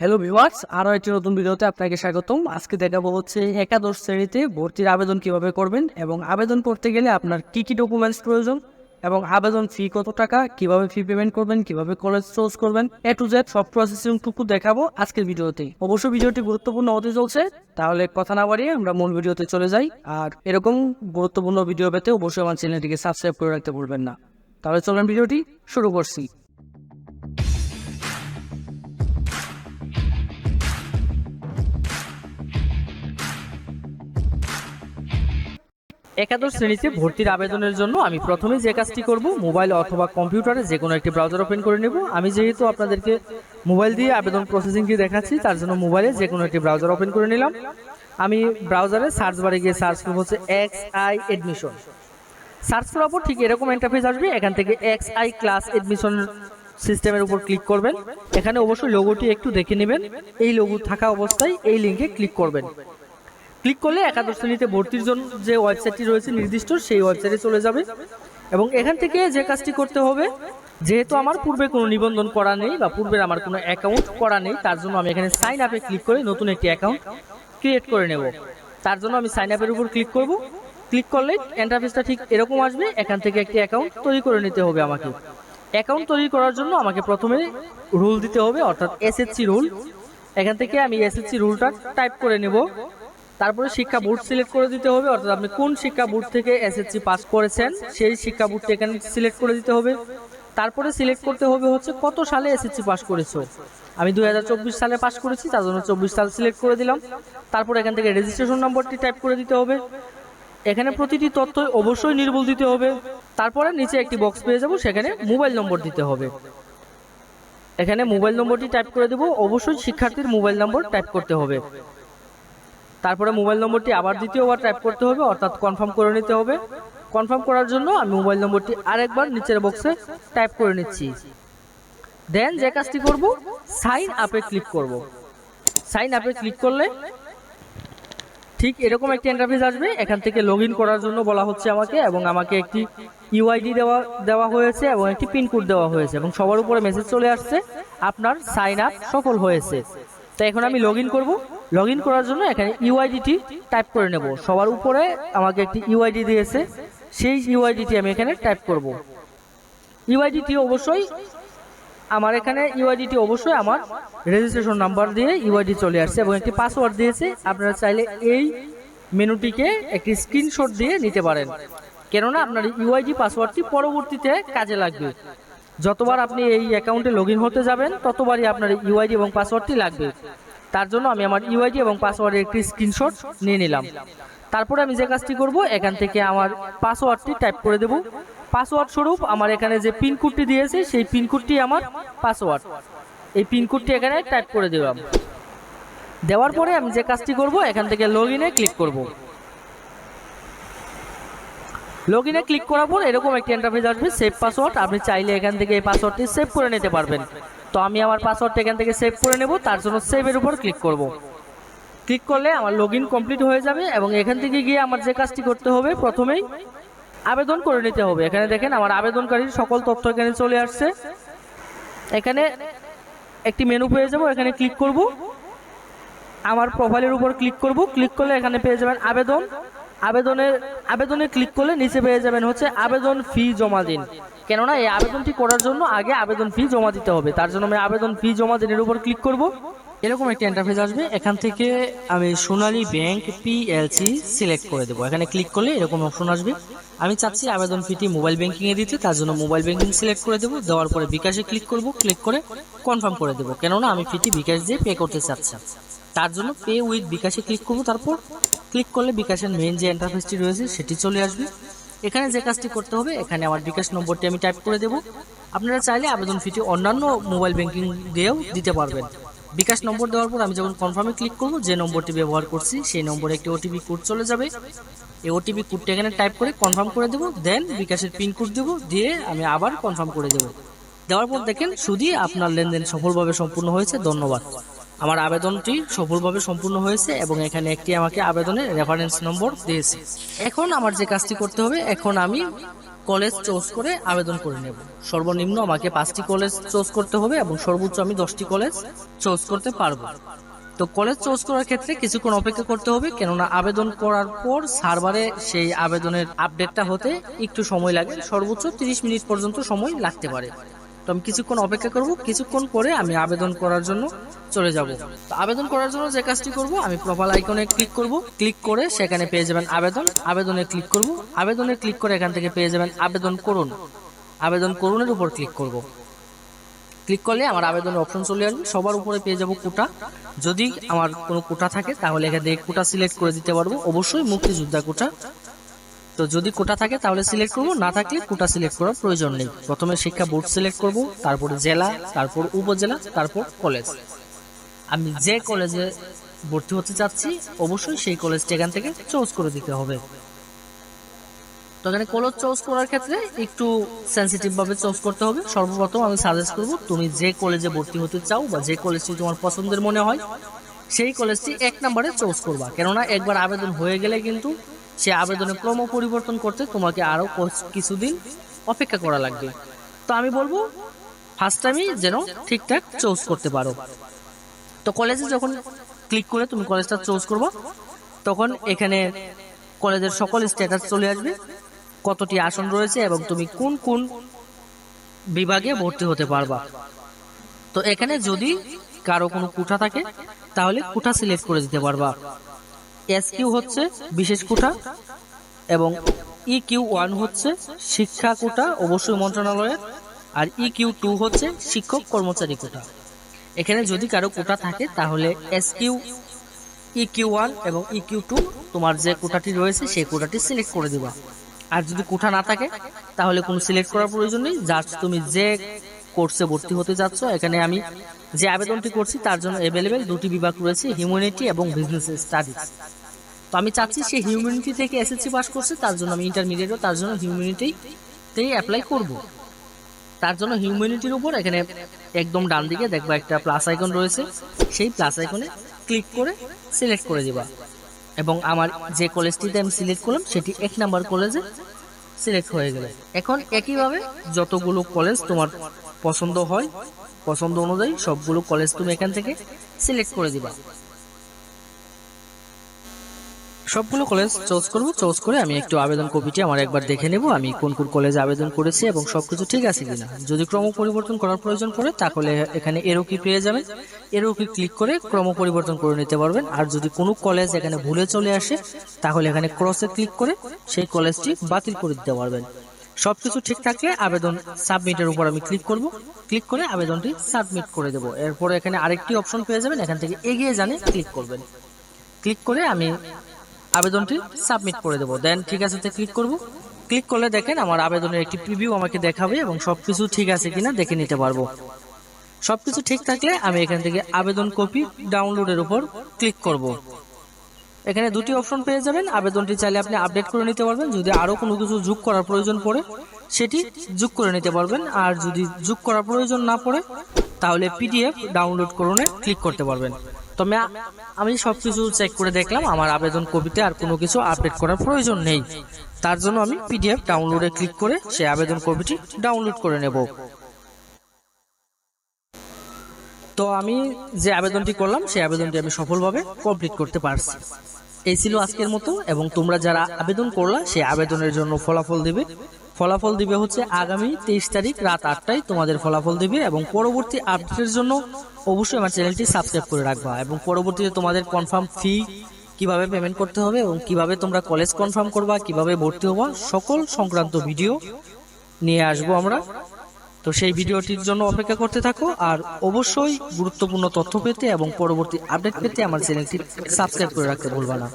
Hello viewers, আরও একটি নতুন ভিডিওতে আপনাকে স্বাগতম। আজকে দেখাবো হচ্ছে একাদশ শ্রেণীতে ভর্তির আবেদন কিভাবে করবেন এবং আবেদন করতে গেলে আপনার কি কি ডকুমেন্টস প্রয়োজন এবং আবেদন ফি কত টাকা, কিভাবে ফি পেমেন্ট করবেন, কিভাবে কলেজ চুজ করবেন, এ টু জেড সব প্রসেসিংটুকু দেখাবো আজকের ভিডিওতে। অবশ্যই ভিডিওটি গুরুত্বপূর্ণ হতে চলছে, তাহলে কথা না বাড়িয়ে আমরা মূল ভিডিওতে চলে যাই। আর এরকম গুরুত্বপূর্ণ ভিডিও পেতে অবশ্যই আমার চ্যানেলটিকে সাবস্ক্রাইব করে রাখতে ভুলবেন না। তাহলে চলেন ভিডিওটি শুরু করছি। একাদশ শ্রেণীতে ভর্তির আবেদনের জন্য আমি প্রথমে যে কাজটি করব, মোবাইল অথবা কম্পিউটারে যে কোনো একটি ব্রাউজার ওপেন করে নেব। আমি যেহেতু আপনাদেরকে মোবাইল দিয়ে আবেদন প্রসেসিংটি দেখাচ্ছি, তার জন্য মোবাইলে যে কোনো একটি ব্রাউজার ওপেন করে নিলাম। আমি ব্রাউজারে সার্চ বারে গিয়ে সার্চ করব হচ্ছে XI অ্যাডমিশন। সার্চ করার পর ঠিক এরকম ইন্টারফেস আসবে। এখান থেকে XI ক্লাস অ্যাডমিশন সিস্টেমের উপর ক্লিক করবেন। এখানে অবশ্যই লোগোটি একটু দেখে নেবেন। এই লোগো থাকা অবস্থায় এই লিঙ্কে ক্লিক করবেন। ক্লিক করলে একাদশ শ্রেণীতে ভর্তির জন্য যে ওয়েবসাইটটি রয়েছে নির্দিষ্ট, সেই ওয়েবসাইটে চলে যাবে এবং এখান থেকে যে কাজটি করতে হবে, যেহেতু আমার পূর্বে কোনো নিবন্ধন করা নেই বা পূর্বের আমার কোনো অ্যাকাউন্ট করা নেই, তার জন্য আমি এখানে সাইন আপে ক্লিক করে নতুন একটি অ্যাকাউন্ট ক্রিয়েট করে নেব। তার জন্য আমি সাইন আপের উপর ক্লিক করব। ক্লিক করলে ইন্টারফেসটা ঠিক এরকম আসবে। এখান থেকে একটি অ্যাকাউন্ট তৈরি করে নিতে হবে আমাকে। অ্যাকাউন্ট তৈরি করার জন্য আমাকে প্রথমে রুল দিতে হবে, অর্থাৎ এসএসসি রুল। এখান থেকে আমি এসএসসি রুলটা টাইপ করে নেব। তারপরে শিক্ষা বোর্ড সিলেক্ট করে দিতে হবে, অর্থাৎ আপনি কোন শিক্ষা বোর্ড থেকে এসএসসি পাস করেছেন সেই শিক্ষা বোর্ডটি এখানে সিলেক্ট করে দিতে হবে। তারপরে সিলেক্ট করতে হবে হচ্ছে কত সালে এসএসসি পাস করেছো। আমি 2024 সালে পাস করেছি, তার জন্য 24 সাল সিলেক্ট করে দিলাম। তারপর এখান থেকে রেজিস্ট্রেশন নম্বরটি টাইপ করে দিতে হবে। এখানে প্রতিটি তথ্য অবশ্যই নির্ভুল দিতে হবে। তারপরে নিচে একটি বক্স পেয়ে যাব, সেখানে মোবাইল নম্বর দিতে হবে। এখানে মোবাইল নম্বরটি টাইপ করে দেব। অবশ্যই শিক্ষার্থীর মোবাইল নম্বর টাইপ করতে হবে। তারপরে মোবাইল নম্বরটি আবার দ্বিতীয়বার টাইপ করতে হবে, অর্থাৎ কনফার্ম করে নিতে হবে। কনফার্ম করার জন্য আমি মোবাইল নম্বরটি আরেকবার নিচের বক্সে টাইপ করে নিচ্ছি। দেন যে কাজটি করব, সাইন আপে ক্লিক করব। সাইন আপে ক্লিক করলে ঠিক এরকম একটি ইন্টারফেস আসবে। এখান থেকে লগ ইন করার জন্য বলা হচ্ছে আমাকে, এবং আমাকে একটি ইউআইডি দেওয়া হয়েছে এবং একটি পিনকোড দেওয়া হয়েছে এবং সবার উপরে মেসেজ চলে আসছে, আপনার সাইন আপ সফল হয়েছে। তো এখন আমি লগ ইন করবো। লগ ইন করার জন্য এখানে ইউআইডিটি টাইপ করে নেব। সবার উপরে আমাকে একটি ইউআইডি দিয়েছে, সেই ইউআইডিটি আমি এখানে টাইপ করব। ইউআইডিটি অবশ্যই আমার রেজিস্ট্রেশন নাম্বার দিয়ে ইউআইডি চলে আসছে এবং একটি পাসওয়ার্ড দিয়েছে। আপনারা চাইলে এই মেনুটিকে একটি স্ক্রিনশট দিয়ে নিতে পারেন, কেননা আপনার ইউআইডি পাসওয়ার্ডটি পরবর্তীতে কাজে লাগবে। যতবার আপনি এই অ্যাকাউন্টে লগ ইন হতে যাবেন, ততবারই আপনার ইউআইডি এবং পাসওয়ার্ডটি লাগবে। তার জন্য আমি আমার ইউআইডি এবং পাসওয়ার্ডের একটি স্ক্রিনশট নিয়ে নিলাম। তারপরে আমি যে কাজটি করব, এখান থেকে আমার পাসওয়ার্ডটি টাইপ করে দেব। পাসওয়ার্ড স্বরূপ আমার এখানে যে পিনকোডটি দিয়েছে, সেই পিনকোডটি আমার পাসওয়ার্ড। এই পিনকোডটি এখানে টাইপ করে দিলাম। দেওয়ার পরে আমি যে কাজটি করব, এখান থেকে লগ ইনে ক্লিক করব। লগ ইনে ক্লিক করার পর এরকম একটি ইন্টারফেস আসবে, সেভ পাসওয়ার্ড। আপনি চাইলে এখান থেকে এই পাসওয়ার্ডটি সেভ করে নিতে পারবেন। তো আমি আমার পাসওয়ার্ডটা এখান থেকে সেভ করে নেব। তার জন্য সেভের উপর ক্লিক করব। ক্লিক করলে আমার লগ ইন কমপ্লিট হয়ে যাবে এবং এখান থেকে গিয়ে আমার যে কাজটি করতে হবে, প্রথমেই আবেদন করে নিতে হবে। এখানে দেখেন আমার আবেদনকারীর সকল তথ্য এখানে চলে আসছে। এখানে একটি মেনু পেয়ে যাব, এখানে ক্লিক করব। আমার প্রোফাইলের উপর ক্লিক করব। ক্লিক করলে এখানে পেয়ে যাবেন আবেদন। আবেদনে ক্লিক করলে নিচে পেয়ে যাবেন হচ্ছে আবেদন ফি জমা দিন, কেননা এই আবেদনটি করার জন্য আগে আবেদন ফি জমা দিতে হবে। তার জন্য আমি আবেদন ফি জমা দিনের উপর ক্লিক করব। এরকম একটা ইন্টারফেস আসবে। এখান থেকে আমি সোনালী ব্যাংক PLC সিলেক্ট করে দেবো। এখানে ক্লিক করলে এরকম অপশন আসবে। আমি চাচ্ছি আবেদন ফিটি মোবাইল ব্যাংকিংয়ে দিতে, তার জন্য মোবাইল ব্যাংকিং সিলেক্ট করে দেবো। দেওয়ার পরে বিকাশে ক্লিক করব। ক্লিক করে কনফার্ম করে দেবো, কেননা আমি ফিটি বিকাশ দিয়ে পে করতে চাচ্ছি। তার জন্য পে উইথ বিকাশে ক্লিক করব। তারপর ক্লিক করলে বিকাশের মেইন যে ইন্টারফেসটি রয়েছে সেটি চলে আসবে। এখানে যে কাজটি করতে হবে, এখানে আমার বিকাশ নম্বরটি আমি টাইপ করে দেব। আপনারা চাইলে আবেদন ফিটি অন্যান্য মোবাইল ব্যাংকিং দিয়েও দিতে পারবেন। বিকাশ নম্বর দেওয়ার পর আমি যখন কনফার্মে ক্লিক করব, যে নম্বরটি ব্যবহার করছি সেই নম্বরে একটি ওটিপি কোড চলে যাবে। এই ওটিপি কোডটি এখানে টাইপ করে কনফার্ম করে দেব। দেন বিকাশের পিন কোড দেব, দিয়ে আমি আবার কনফার্ম করে দেব। দেওয়ার পর দেখেন শুধুই আপনার লেনদেন সফলভাবে সম্পূর্ণ হয়েছে। ধন্যবাদ। আমার আবেদনটি সফলভাবে সম্পূর্ণ হয়েছে এবং এখানে একটি আমাকে আবেদনের রেফারেন্স নম্বর দিয়েছে। এখন আমার যে কাজটি করতে হবে, এখন আমি কলেজ চুজ করে আবেদন করে নেব। সর্বনিম্ন আমাকে 5টি কলেজ চুজ করতে হবে এবং সর্বোচ্চ আমি 10টি কলেজ চুজ করতে পারবো। তো কলেজ চুজ করার ক্ষেত্রে কিছুক্ষণ অপেক্ষা করতে হবে, কেননা আবেদন করার পর সার্ভারে সেই আবেদনের আপডেটটা হতে একটু সময় লাগে, সর্বোচ্চ 30 মিনিট পর্যন্ত সময় লাগতে পারে। তো আমি কিছুক্ষণ অপেক্ষা করব, কিছুক্ষণ পরে আমি আবেদন করার জন্য চলে যাব। তো আবেদন করার জন্য যে কাজটি করব, আমি প্রোফাইল আইকনে ক্লিক করব, ক্লিক করে সেখানে পেয়ে যাবেন আবেদন, আবেদনে ক্লিক করব, আবেদনে ক্লিক করে এখান থেকে পেয়ে যাবেন আবেদন করুন, আবেদন করুনের উপর ক্লিক করব। ক্লিক করলে আমার আবেদনের অপশন চলে আসবে, সবার উপরে পেয়ে যাব কোটা। যদি আমার কোনো কোটা থাকে তাহলে এখান থেকে কোটা সিলেক্ট করে দিতে পারবো, অবশ্যই মুক্তিযোদ্ধা কোটা। তো যদি কোটা থাকে তাহলে সিলেক্ট করব, না থাকলে কোটা সিলেক্ট করার প্রয়োজন নেই। প্রথমে শিক্ষা বোর্ড সিলেক্ট করব, তারপরে জেলা, তারপর উপজেলা, তারপর কলেজ। আমি যে কলেজে ভর্তি হতে চাচ্ছি অবশ্যই সেই কলেজটা এখান থেকে চুজ করে দিতে হবে। তো এখানে কলেজ চুজ করার ক্ষেত্রে একটু সেনসিটিভ ভাবে চুজ করতে হবে। সর্বপ্রথম আমি সাজেস্ট করব, তুমি যে কলেজে ভর্তি হতে চাও বা যে কলেজটি তোমার পছন্দের মনে হয় সেই কলেজটি 1 নম্বরে চুজ করবা, কেননা একবার আবেদন হয়ে গেলে কিন্তু সে আবেদনে ক্রম পরিবর্তন করতে তোমাকে আরো কিছুদিন অপেক্ষা করা লাগবে। তো আমি বলবো ফার্স্ট টাইমই যেন ঠিকঠাক চুজ করতে পারো। তো কলেজে যখন ক্লিক করে তুমি কলেজটা চুজ করবা, তখন এখানে কলেজের সকল স্ট্যাটাস চলে আসবে, কতটি আসন রয়েছে এবং তুমি কোন কোন বিভাগে ভর্তি হতে পারবা। তো এখানে যদি কারো কোনো কোঠা থাকে তাহলে কোঠা সিলেক্ট করে দিতে পারবা। SQ হচ্ছে বিশেষ কোঠা এবং EQ1 হচ্ছে শিক্ষা কোঠা, অবশ্যই মন্ত্রণালয়ের, আর EQ2 হচ্ছে শিক্ষক কর্মচারী কোঠা। এখানে যদি কারো কোটা থাকে তাহলে SQ, EQ1 এবং EQ2 তোমার যে কোটাটি রয়েছে সেই কোটাটি সিলেক্ট করে দিবা। আর যদি কোঠা না থাকে তাহলে কোনো সিলেক্ট করার প্রয়োজন নেই, জাস্ট তুমি যে কোর্সে ভর্তি হতে যাচ্ছ, এখানে আমি যে আবেদনটি করছি তার জন্য অ্যাভেলেবেল 2টি বিভাগ রয়েছে, হিউম্যানিটি এবং বিজনেস স্টাডিজ। তো আমি চাচ্ছি সে হিউম্যানিটি থেকে SSC পাস করছে, তার জন্য আমি ইন্টারমিডিয়েটও তার জন্য হিউম্যানিটিতেই অ্যাপ্লাই করব। তার জন্য হিউম্যানিটির উপর এখানে একদম ডান দিকে দেখবা একটা প্লাস আইকন রয়েছে, সেই প্লাস আইকনে ক্লিক করে সিলেক্ট করে দিবা এবং আমার যে কলেজটিতে আমি সিলেক্ট করলাম সেটি 1 নাম্বার কলেজে সিলেক্ট হয়ে গেল। এখন একইভাবে যতগুলো কলেজ তোমার পছন্দ হয়, পছন্দ অনুযায়ী সবগুলো কলেজ তুমি এখান থেকে সিলেক্ট করে দিবা। সবগুলো কলেজ চুজ করব, চুজ করে আমি একটু আবেদন কপিটি আমার একবার দেখে নেব, আমি কোন কোন কলেজে আবেদন করেছি এবং সবকিছু ঠিক আছে কিনা। যদি ক্রম পরিবর্তন করার প্রয়োজন পড়ে তাহলে এখানে এরো কি পেয়ে যাবেন, এরো কি ক্লিক করে ক্রম পরিবর্তন করে নিতে পারবেন। আর যদি কোনো কলেজ এখানে ভুলে চলে আসে তাহলে এখানে ক্রসে ক্লিক করে সেই কলেজটি বাতিল করে দিতে পারবেন। সবকিছু ঠিক থাকলে আবেদন সাবমিটের উপর আমি ক্লিক করব, ক্লিক করে আবেদনটি সাবমিট করে দেব। এরপরে এখানে আরেকটি অপশন পেয়ে যাবেন, এখান থেকে এগিয়ে জানে ক্লিক করবেন, ক্লিক করে আমি আবেদনটি সাবমিট করে দেবো। দেন ঠিক আছে ক্লিক করব, ক্লিক করলে দেখেন আমার আবেদনের একটি প্রিভিউ আমাকে দেখাবে এবং সবকিছু ঠিক আছে কিনা দেখে নিতে পারবো। সবকিছু ঠিক থাকলে আমি এখান থেকে আবেদন কপি ডাউনলোডের উপর ক্লিক করব। এখানে 2টি অপশন পেয়ে যাবেন, আবেদনটি চাইলে আপনি আপডেট করে নিতে পারবেন, যদি আরো কোনো কিছু যোগ করার প্রয়োজন পড়ে সেটি যোগ করে নিতে পারবেন, আর যদি যোগ করার প্রয়োজন না পড়ে তাহলে PDF ডাউনলোড করনে ক্লিক করতে পারবেন। তবে আমি সবকিছু চেক করে দেখলাম আমার আবেদন কপিতে আর কোনো কিছু আপডেট করার প্রয়োজন নেই, তার জন্য আমি PDF ডাউনলোডে ক্লিক করে সেই আবেদন কপিটি ডাউনলোড করে নেব। তো আমি যে আবেদনটি করলাম সেই আবেদনটি আমি সফলভাবে কমপ্লিট করতে পারছি। এই ছিল আজকের মতো, এবং তোমরা যারা আবেদন করলা সেই আবেদনের জন্য ফলাফল দিবে হচ্ছে আগামী 23 তারিখ রাত 8টায় তোমাদের ফলাফল দিবে। এবং পরবর্তী আপডেটের জন্য অবশ্যই আমার চ্যানেলটি সাবস্ক্রাইব করে রাখবা, এবং পরবর্তীতে তোমাদের কনফার্ম ফি কিভাবে পেমেন্ট করতে হবে এবং কিভাবে তোমরা কলেজ কনফার্ম করবা, কিভাবে ভর্তি হবা, সকল সংক্রান্ত ভিডিও নিয়ে আসবো আমরা। তো সেই ভিডিওটির জন্য অপেক্ষা করতে থাকো, আর অবশ্যই গুরুত্বপূর্ণ তথ্য পেতে এবং পরবর্তী আপডেট পেতে আমার চ্যানেলটি সাবস্ক্রাইব করে রাখতে ভুলবা না।